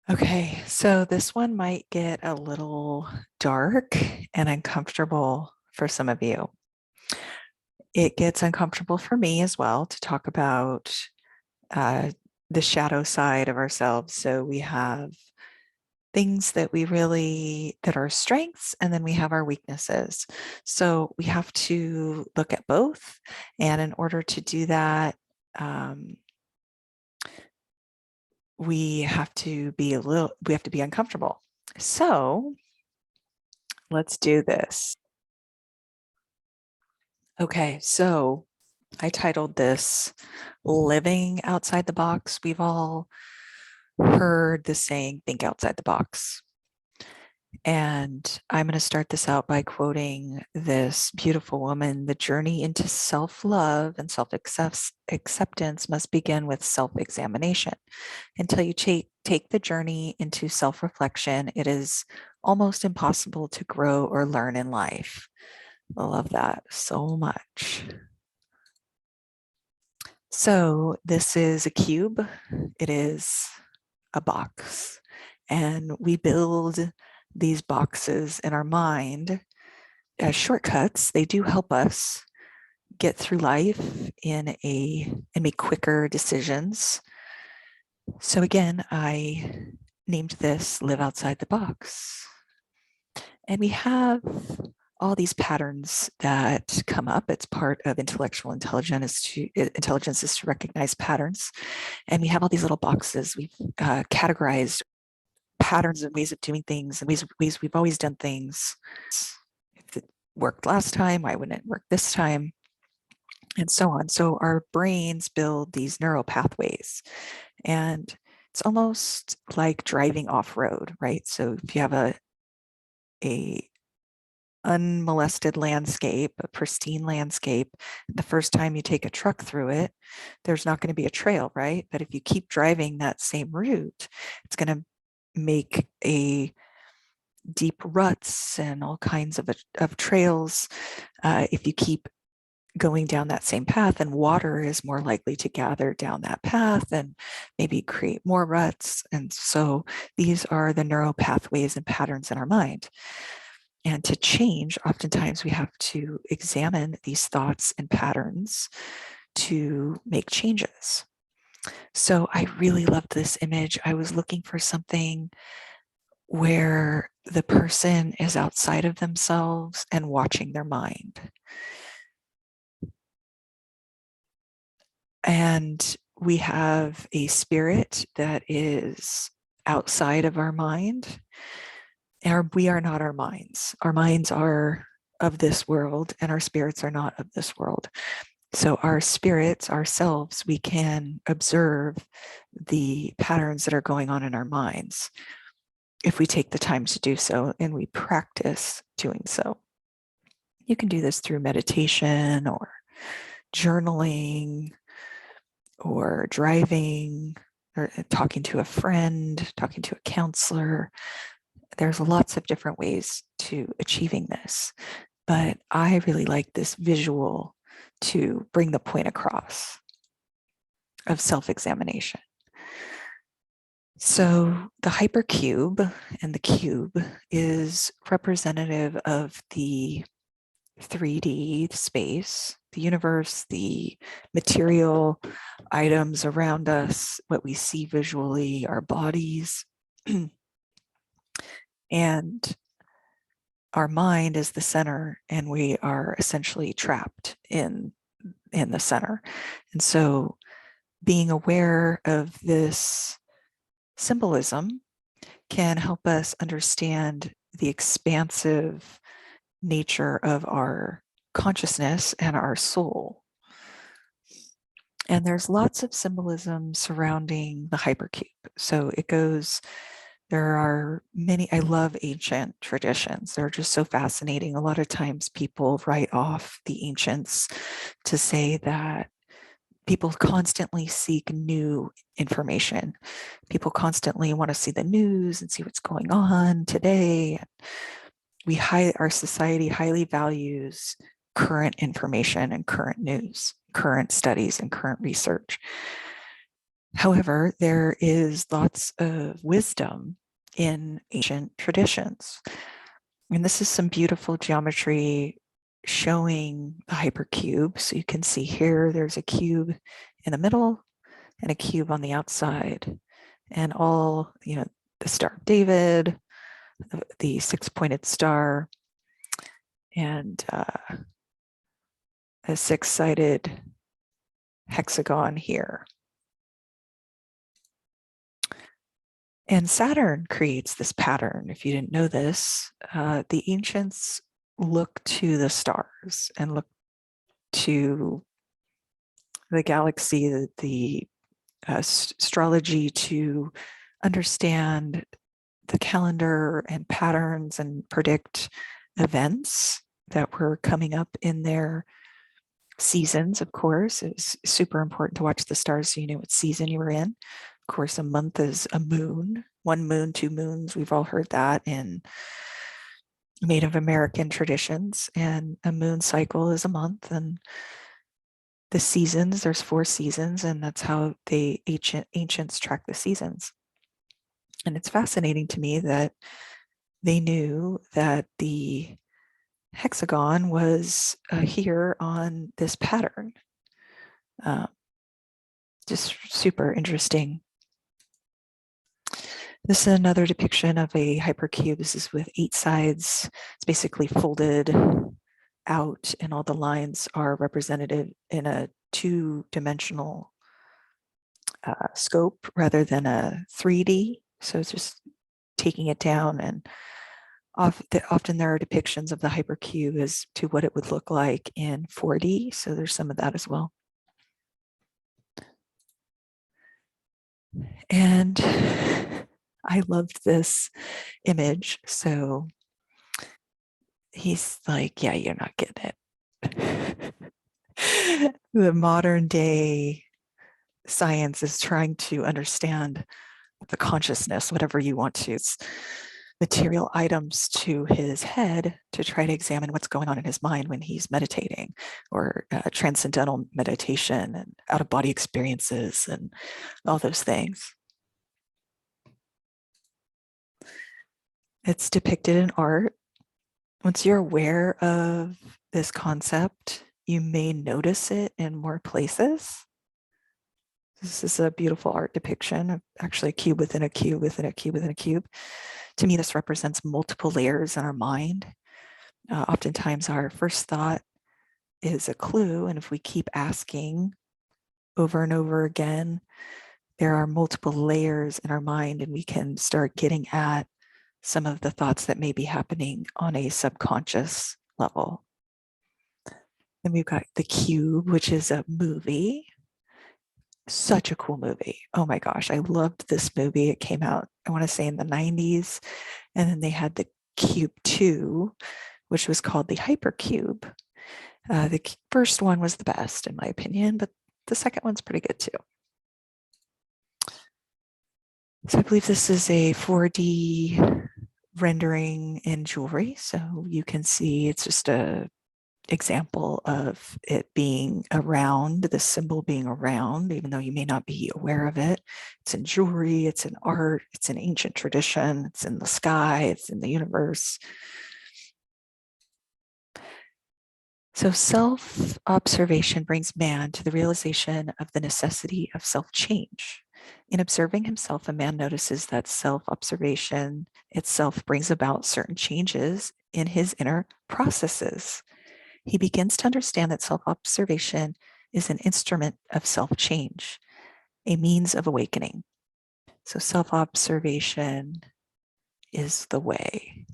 Okay, so this one might get a little dark and uncomfortable for some of you. It gets uncomfortable for me as well to talk about uh, the shadow side of ourselves. So we have things that are strengths, and then we have our weaknesses. So we have to look at both. And in order to do that, um, we have to be uncomfortable. So let's do this. Okay, so I titled this Living Outside the Box. We've all heard the saying, think outside the box. And I'm going to start this out by quoting this beautiful woman. The journey into self love and self acceptance must begin with self examination. Until you take the journey into self reflection, it is almost impossible to grow or learn in life. I love that so much. So this is a cube. It is a box. And we build these boxes in our mind as shortcuts. They do help us get through life and make quicker decisions. So again, I named this Live Outside the Box. And we have all these patterns that come up. It's part of intellectual intelligence is to recognize patterns. And we have all these little boxes. We've categorized patterns and ways of doing things and ways we've always done things. If it worked last time, why wouldn't it work this time? And so on. So our brains build these neural pathways. And it's almost like driving off-road, right? So if you have a unmolested landscape, a pristine landscape, the first time you take a truck through it, there's not going to be a trail, right? But if you keep driving that same route, it's going to make a deep ruts and all kinds of trails. If you keep going down that same path, and water is more likely to gather down that path and maybe create more ruts. And so these are the neural pathways and patterns in our mind. And to change, oftentimes we have to examine these thoughts and patterns to make changes. So I really loved this image. I was looking for something where the person is outside of themselves and watching their mind. And we have a spirit that is outside of our mind. We are not our minds. Our minds are of this world, and our spirits are not of this world. So our spirits, ourselves, we can observe the patterns that are going on in our minds if we take the time to do so and we practice doing so. You can do this through meditation or journaling or driving or talking to a friend, talking to a counselor. There's lots of different ways to achieving this, but I really like this visual to bring the point across of self-examination. So the hypercube and the cube is representative of the 3D space, the universe, the material items around us, what we see visually, our bodies. And our mind is the center, and we are essentially trapped in the center. And so being aware of this symbolism can help us understand the expansive nature of our consciousness and our soul. And there's lots of symbolism surrounding the hypercube. So it goes, there are many, I love ancient traditions. They're just so fascinating. A lot of times people write off the ancients to say that people constantly seek new information. People constantly want to see the news and see what's going on today. Our society highly values current information and current news, current studies and current research. However, there is lots of wisdom in ancient traditions. And this is some beautiful geometry showing the hypercube. So you can see here, there's a cube in the middle and a cube on the outside. And all, the Star of David, the six-pointed star, and a six-sided hexagon here. And Saturn creates this pattern. If you didn't know this, the ancients look to the stars and look to the galaxy, the astrology to understand the calendar and patterns and predict events that were coming up in their seasons. Of course, it was super important to watch the stars so you knew what season you were in. Of course, a month is a moon, one moon, two moons. We've all heard that in Native American traditions, and a moon cycle is a month. And the seasons, there's 4 seasons, and that's how the ancients track the seasons. And it's fascinating to me that they knew that the hexagon was here on this pattern. Just super interesting. This is another depiction of a hypercube. This is with 8 sides. It's basically folded out, and all the lines are represented in a 2-dimensional scope rather than a 3D. So it's just taking it down, and often there are depictions of the hypercube as to what it would look like in 4D. So there's some of that as well. And I loved this image. So he's like, yeah, you're not getting it. The modern day science is trying to understand the consciousness, whatever you want to. It's material items to his head to try to examine what's going on in his mind when he's meditating, or transcendental meditation and out-of-body experiences and all those things. It's depicted in art. Once you're aware of this concept, you may notice it in more places. This is a beautiful art depiction of actually a cube within a cube within a cube within a cube. To me, this represents multiple layers in our mind. Oftentimes, our first thought is a clue, and if we keep asking over and over again, there are multiple layers in our mind, and we can start getting at some of the thoughts that may be happening on a subconscious level. Then we've got The Cube, which is a movie. Such a cool movie. Oh my gosh, I loved this movie. It came out, I want to say, in the 90s. And then they had The Cube 2, which was called the Hypercube. The first one was the best, in my opinion, but the second one's pretty good too. So I believe this is a 4D rendering in jewelry. So you can see it's just a example of it being around, the symbol being around, even though you may not be aware of it. It's in jewelry, it's in art, it's in ancient tradition, it's in the sky, it's in the universe. So self-observation brings man to the realization of the necessity of self-change. In observing himself, a man notices that self-observation itself brings about certain changes in his inner processes. He begins to understand that self-observation is an instrument of self-change, a means of awakening. So self-observation is the way.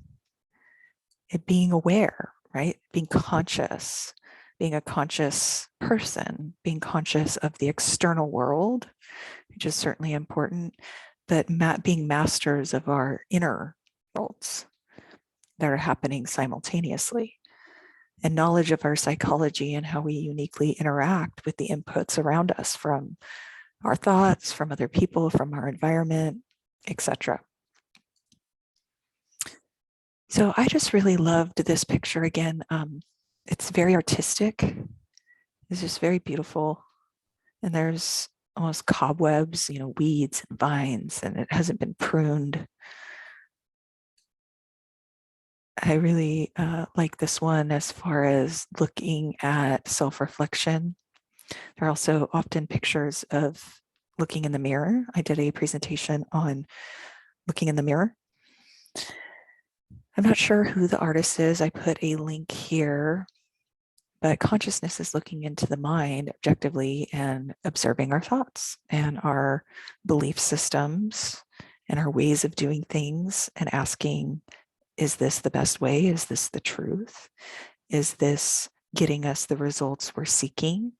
It being aware, right? Being conscious, being a conscious person, being conscious of the external world, which is certainly important, but being masters of our inner worlds that are happening simultaneously, and knowledge of our psychology and how we uniquely interact with the inputs around us from our thoughts, from other people, from our environment, etc. So I just really loved this picture again. It's very artistic. It's just very beautiful. And there's almost cobwebs, weeds and vines, and it hasn't been pruned. I really like this one as far as looking at self-reflection. There are also often pictures of looking in the mirror. I did a presentation on looking in the mirror. I'm not sure who the artist is. I put a link here, but consciousness is looking into the mind objectively and observing our thoughts and our belief systems and our ways of doing things and asking, is this the best way? Is this the truth? Is this getting us the results we're seeking?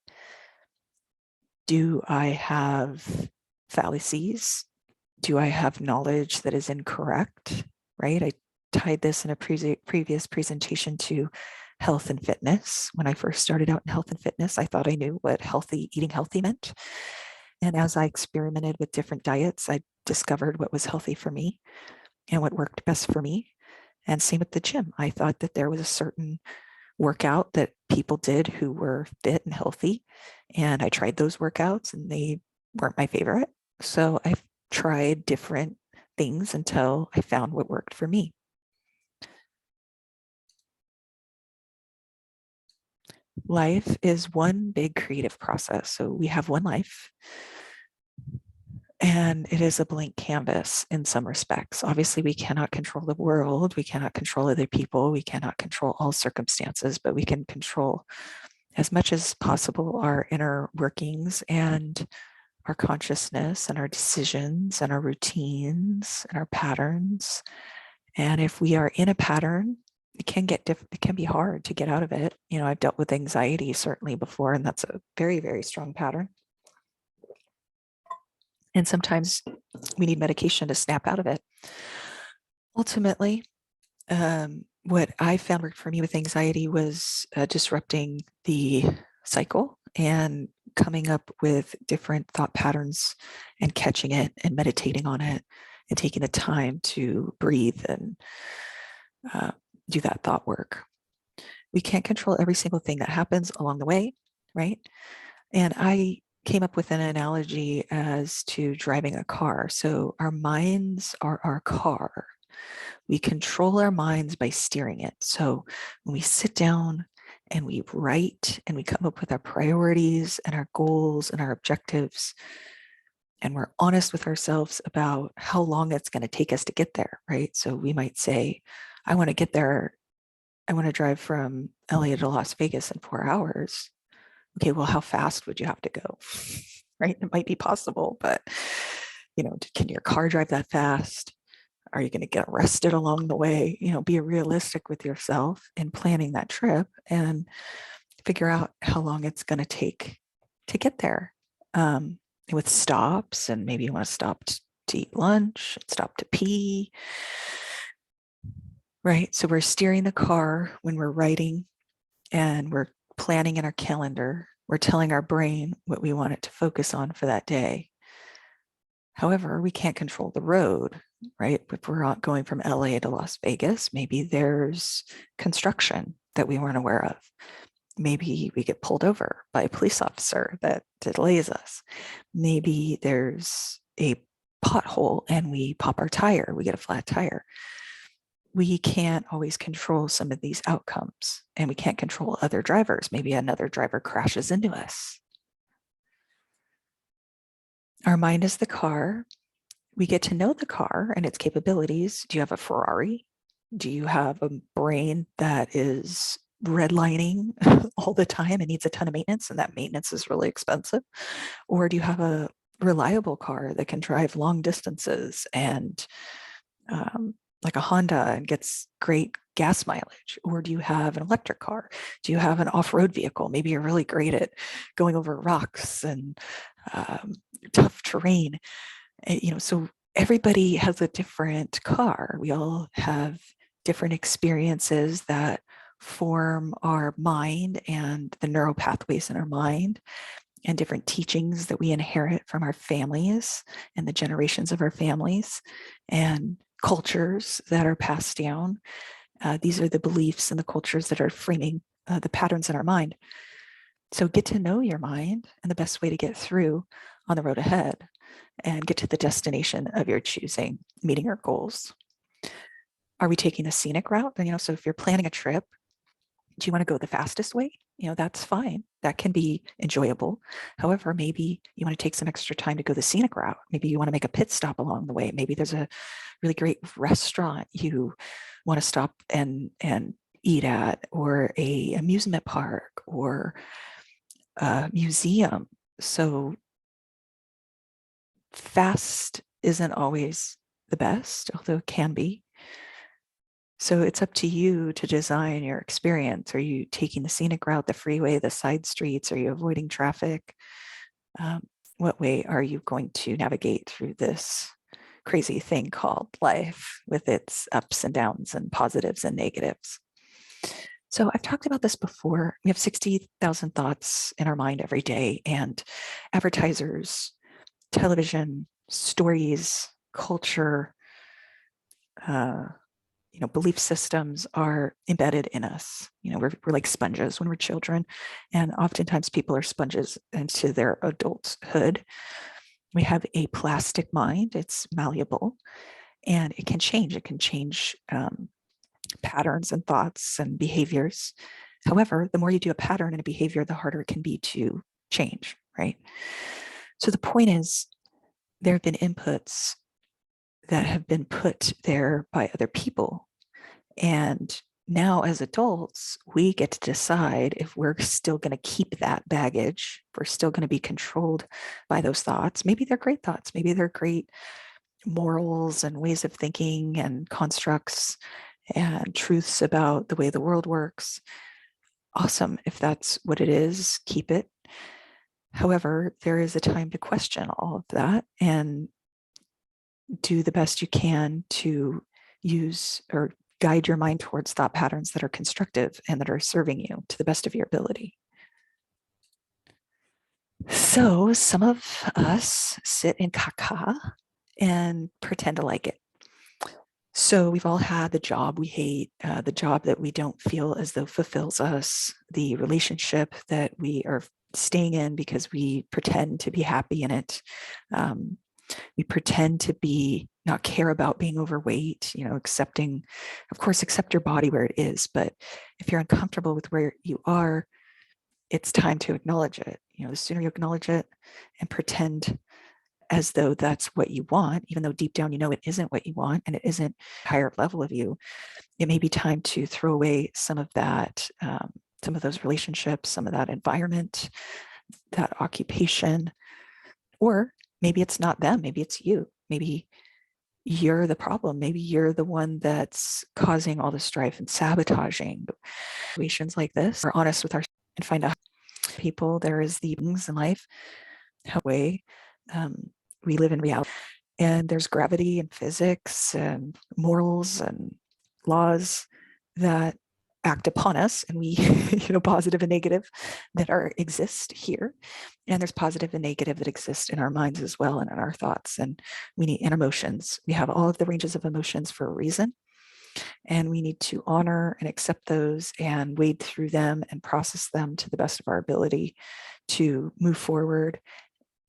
Do I have fallacies? Do I have knowledge that is incorrect? Right? I tied this in a previous presentation to health and fitness. When I first started out in health and fitness, I thought I knew what eating healthy meant. And as I experimented with different diets, I discovered what was healthy for me and what worked best for me. And same with the gym. I thought that there was a certain workout that people did who were fit and healthy. And I tried those workouts and they weren't my favorite. So I tried different things until I found what worked for me. Life is one big creative process. So we have one life. And it is a blank canvas in some respects. Obviously, we cannot control the world. We cannot control other people. We cannot control all circumstances, but we can control as much as possible our inner workings and our consciousness and our decisions and our routines and our patterns. And if we are in a pattern, it can be hard to get out of it. I've dealt with anxiety certainly before, and that's a very, very strong pattern. And sometimes we need medication to snap out of it. Ultimately, what I found worked for me with anxiety was disrupting the cycle and coming up with different thought patterns and catching it and meditating on it and taking the time to breathe and do that thought work. We can't control every single thing that happens along the way, right? And I came up with an analogy as to driving a car. So our minds are our car. We control our minds by steering it. So when we sit down and we write and we come up with our priorities and our goals and our objectives, and we're honest with ourselves about how long it's going to take us to get there, right? So we might say, I want to get there. I want to drive from LA to Las Vegas in 4 hours. Okay, well, how fast would you have to go? Right? It might be possible, but can your car drive that fast? Are you going to get arrested along the way? Be realistic with yourself in planning that trip and figure out how long it's going to take to get there. With stops, and maybe you want to stop to eat lunch, stop to pee. Right? So we're steering the car when we're writing and we're planning in our calendar. We're telling our brain what we want it to focus on for that day. However, we can't control the road, right? If we're going from LA to Las Vegas, maybe there's construction that we weren't aware of. Maybe we get pulled over by a police officer that delays us. Maybe there's a pothole and we pop our tire, we get a flat tire. We can't always control some of these outcomes, and we can't control other drivers. Maybe another driver crashes into us. Our mind is the car. We get to know the car and its capabilities. Do you have a Ferrari? Do you have a brain that is redlining all the time and needs a ton of maintenance, and that maintenance is really expensive? Or do you have a reliable car that can drive long distances and like a Honda and gets great gas mileage? Or do you have an electric car? Do you have an off-road vehicle? Maybe you're really great at going over rocks and tough terrain. So everybody has a different car. We all have different experiences that form our mind and the neural pathways in our mind, and different teachings that we inherit from our families and the generations of our families, and cultures that are passed down. These are the beliefs and the cultures that are framing the patterns in our mind. So get to know your mind, and the best way to get through on the road ahead and get to the destination of your choosing, meeting your goals. Are we taking a scenic route? And, so if you're planning a trip, do you want to go the fastest way? That's fine. That can be enjoyable. However, maybe you want to take some extra time to go the scenic route. Maybe you want to make a pit stop along the way. Maybe there's a really great restaurant you want to stop and eat at, or a amusement park, or a museum. So fast isn't always the best, although it can be. So it's up to you to design your experience. Are you taking the scenic route, the freeway, the side streets? Are you avoiding traffic? What way are you going to navigate through this crazy thing called life, with its ups and downs and positives and negatives? So I've talked about this before. We have 60,000 thoughts in our mind every day, and advertisers, television, stories, culture, belief systems are embedded in us. We're like sponges when we're children, and oftentimes people are sponges into their adulthood. We have a plastic mind. It's malleable, and it can change. It can change patterns and thoughts and behaviors. However, the more you do a pattern and a behavior, the harder it can be to change, right? So the point is, there have been inputs that have been put there by other people. And now as adults, we get to decide if we're still going to keep that baggage, if we're still going to be controlled by those thoughts. Maybe they're great thoughts. Maybe they're great morals and ways of thinking and constructs and truths about the way the world works. Awesome. If that's what it is, keep it. However, there is a time to question all of that and do the best you can to use or guide your mind towards thought patterns that are constructive and that are serving you to the best of your ability. So some of us sit in caca and pretend to like it. So we've all had the job we hate, the job that we don't feel as though fulfills us, the relationship that we are staying in because we pretend to be happy in it. We pretend to be not care about being overweight, accepting, of course, accept your body where it is. But if you're uncomfortable with where you are, it's time to acknowledge it. The sooner you acknowledge it and pretend as though that's what you want, even though deep down it isn't what you want and it isn't a higher level of you, it may be time to throw away some of that, some of those relationships, some of that environment, that occupation. Or maybe it's not them, maybe it's you. Maybe you're the problem. Maybe you're the one that's causing all the strife and sabotaging situations like this. We're honest with ourselves and find out people, there is the things in life, how way we live in reality. And there's gravity and physics and morals and laws that act upon us, and we, positive and negative that exist here. And there's positive and negative that exist in our minds as well, and in our thoughts, and in emotions. We have all of the ranges of emotions for a reason, and we need to honor and accept those and wade through them and process them to the best of our ability to move forward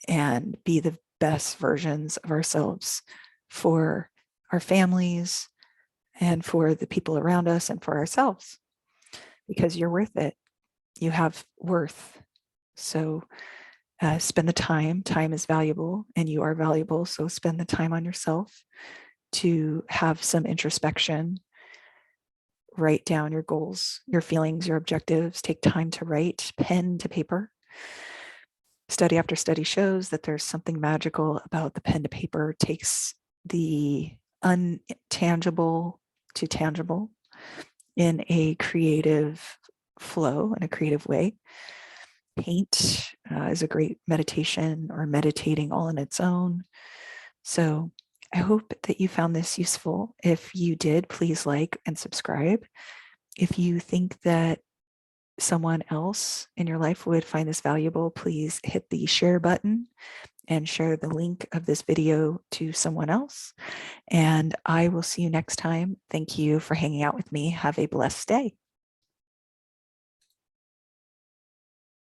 and be the best versions of ourselves for our families and for the people around us and for ourselves, because you're worth it. You have worth. So spend the time. Time is valuable and you are valuable. So spend the time on yourself to have some introspection. Write down your goals, your feelings, your objectives. Take time to write, pen to paper. Study after study shows that there's something magical about the pen to paper. It takes the untangible to tangible in a creative flow, in a creative way. Paint is a great meditation, or meditating all on its own. So I hope that you found this useful. If you did, please like and subscribe. If you think that someone else in your life would find this valuable, please hit the share button and share the link of this video to someone else. And I will see you next time. Thank you for hanging out with me. Have a blessed day.